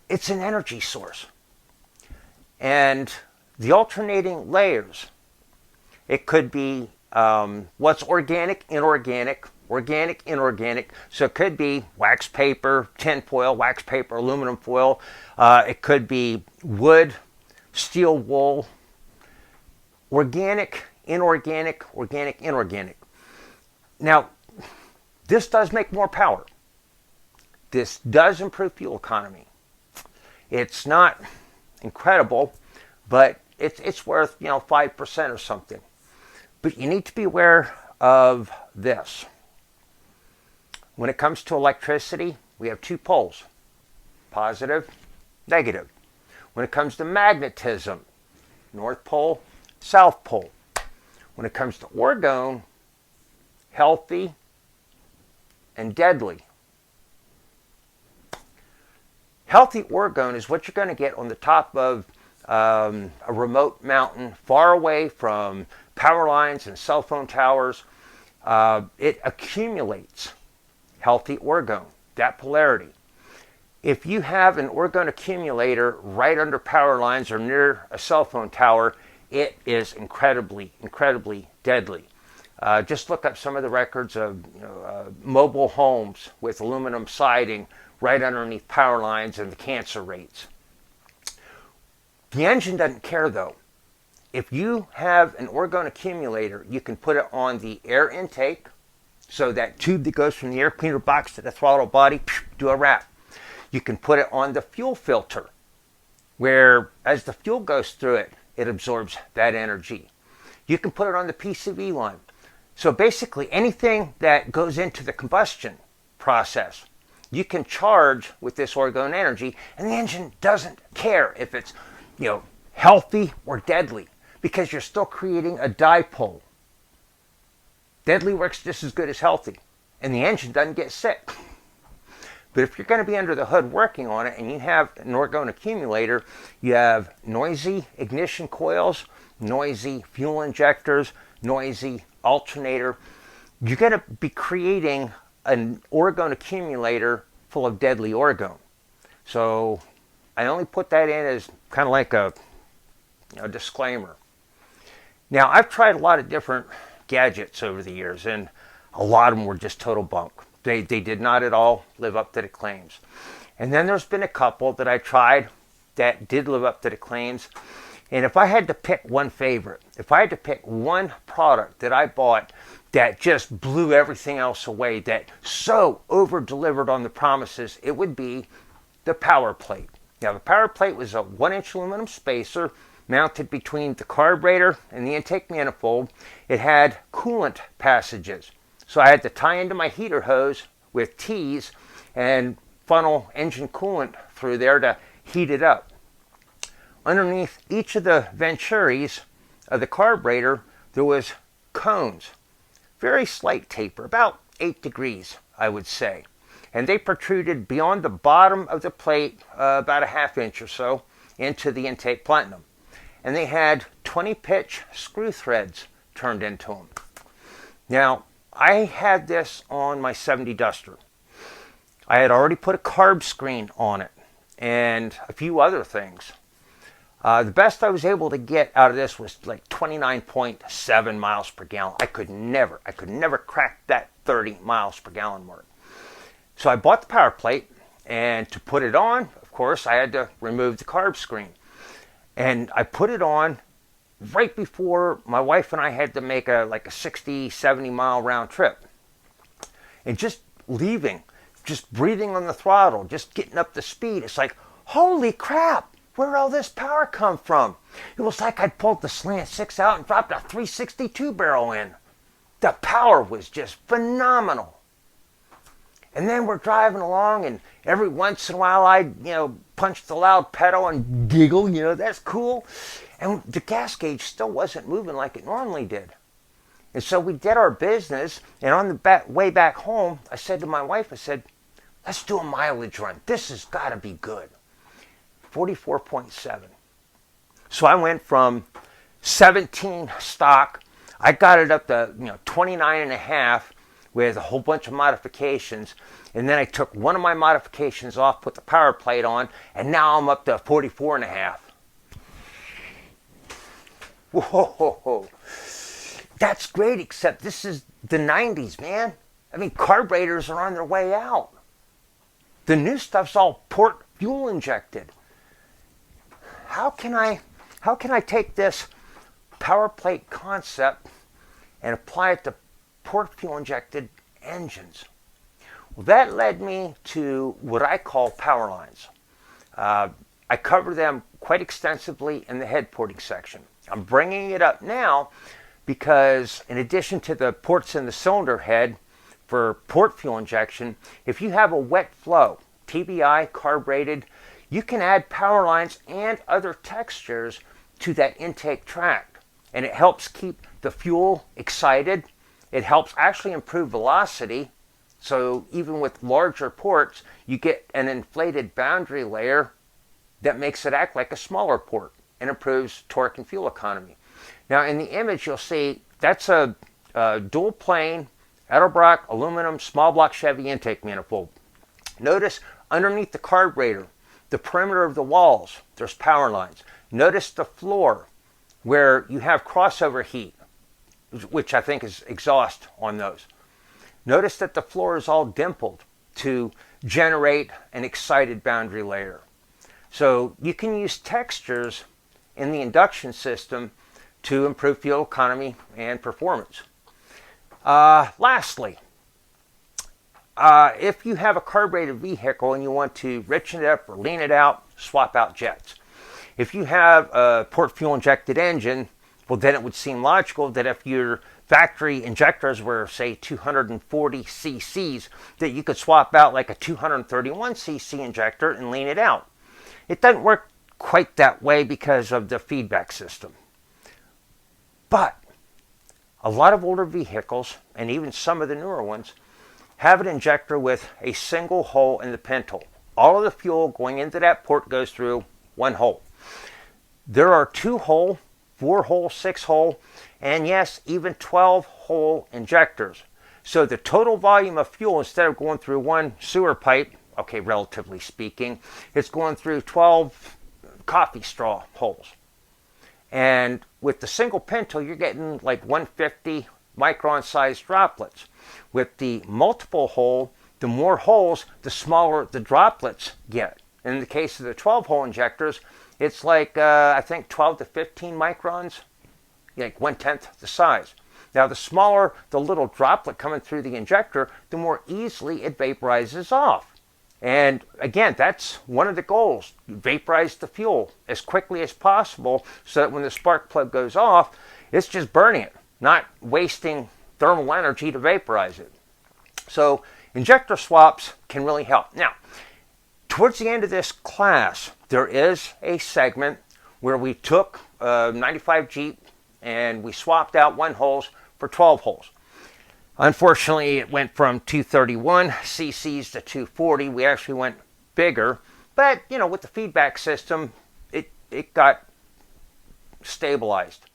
it's an energy source. And the alternating layers, it could be what's organic, inorganic, organic, inorganic. So it could be wax paper, tin foil, wax paper, aluminum foil. It could be wood, steel wool, organic, inorganic, organic, inorganic. Now, this does make more power. This does improve fuel economy. It's not incredible, but it's worth 5% or something. But you need to be aware of this. When it comes to electricity, we have two poles, positive, negative. When it comes to magnetism, North Pole, South Pole. When it comes to orgone, healthy and deadly. Healthy orgone is what you're going to get on the top of a remote mountain far away from power lines and cell phone towers. It accumulates healthy orgone, that polarity. If you have an orgone accumulator right under power lines or near a cell phone tower, it is incredibly, incredibly deadly. Just look up some of the records of mobile homes with aluminum siding right underneath power lines and the cancer rates. The engine doesn't care though. If you have an orgone accumulator, you can put it on the air intake, so that tube that goes from the air cleaner box to the throttle body, do a wrap. You can put it on the fuel filter, where as the fuel goes through it, it absorbs that energy. You can put it on the PCV line. So basically anything that goes into the combustion process, you can charge with this orgone energy, and the engine doesn't care if it's healthy or deadly, because you're still creating a dipole. Deadly works just as good as healthy, and the engine doesn't get sick. But if you're going to be under the hood working on it and you have an orgone accumulator, you have noisy ignition coils, noisy fuel injectors, noisy alternator, you're going to be creating an orgone accumulator full of deadly orgone. So I only put that in as kind of like a disclaimer. Now, I've tried a lot of different gadgets over the years, and a lot of them were just total bunk. They did not at all live up to the claims. And then there's been a couple that I tried that did live up to the claims. And if I had to pick one favorite, if I had to pick one product that I bought that just blew everything else away, that so over-delivered on the promises, it would be the power plate. Now, the power plate was a 1-inch aluminum spacer mounted between the carburetor and the intake manifold. It had coolant passages. So I had to tie into my heater hose with T's and funnel engine coolant through there to heat it up. Underneath each of the venturis of the carburetor, there was cones. Very slight taper, about 8 degrees, I would say. And they protruded beyond the bottom of the plate about a ½ inch or so into the intake platinum. And they had 20-pitch screw threads turned into them. Now, I had this on my 70 Duster. I had already put a carb screen on it and a few other things. The best I was able to get out of this was like 29.7 miles per gallon. I could never crack that 30 miles per gallon mark. So I bought the power plate, and to put it on, of course, I had to remove the carb screen. And I put it on right before my wife and I had to make a 60, 70 mile round trip. And just leaving, just breathing on the throttle, just getting up to speed, it's like, holy crap, where'd all this power come from? It was like I'd pulled the slant 6 out and dropped a 362 barrel in. The power was just phenomenal. And then we're driving along, and every once in a while I'd, punch the loud pedal and giggle, that's cool. And the gas gauge still wasn't moving like it normally did. And so we did our business, and on the way back home, I said to my wife, let's do a mileage run. This has got to be good. 44.7. So I went from 17 stock, I got it up to 29 and a half with a whole bunch of modifications. And then I took one of my modifications off, put the power plate on, and now I'm up to 44.5. Whoa, that's great, except this is the 90s, man. I mean, carburetors are on their way out. The new stuff's all port fuel injected. How can I take this power plate concept and apply it to port fuel injected engines? Well, that led me to what I call power lines. I cover them quite extensively in the head porting section. I'm bringing it up now because in addition to the ports in the cylinder head for port fuel injection, if you have a wet flow, TBI, carbureted, you can add power lines and other textures to that intake tract. And it helps keep the fuel excited. It helps actually improve velocity. So even with larger ports, you get an inflated boundary layer that makes it act like a smaller port and improves torque and fuel economy. Now in the image you'll see that's a dual plane Edelbrock aluminum small block Chevy intake manifold. Notice underneath the carburetor, the perimeter of the walls, there's power lines. Notice the floor where you have crossover heat, which I think is exhaust on those. Notice that the floor is all dimpled to generate an excited boundary layer. So you can use textures in the induction system to improve fuel economy and performance. Lastly, if you have a carbureted vehicle and you want to richen it up or lean it out, swap out jets. If you have a port fuel injected engine, well then it would seem logical that if your factory injectors were say 240 cc's, that you could swap out like a 231 cc injector and lean it out. It doesn't work quite that way because of the feedback system. But a lot of older vehicles, and even some of the newer ones, have an injector with a single hole in the pintle. All of the fuel going into that port goes through one hole. There are 2-hole, 4-hole, 6-hole, and yes, even 12-hole injectors. So the total volume of fuel, instead of going through one sewer pipe, okay, relatively speaking, it's going through 12 coffee straw holes. And with the single pintle, you're getting like 150 micron sized droplets. With the multiple hole, the more holes, the smaller the droplets get. In the case of the 12-hole injectors, it's like, I think 12 to 15 microns, like 1/10 the size. Now, the smaller the little droplet coming through the injector, the more easily it vaporizes off. And again, that's one of the goals. Vaporize the fuel as quickly as possible so that when the spark plug goes off, it's just burning it, not wasting thermal energy to vaporize it. So injector swaps can really help. Now, towards the end of this class, there is a segment where we took a 95 Jeep and we swapped out 1 holes for 12 holes. Unfortunately, it went from 231 cc's to 240. We actually went bigger, but you know, with the feedback system, it got stabilized.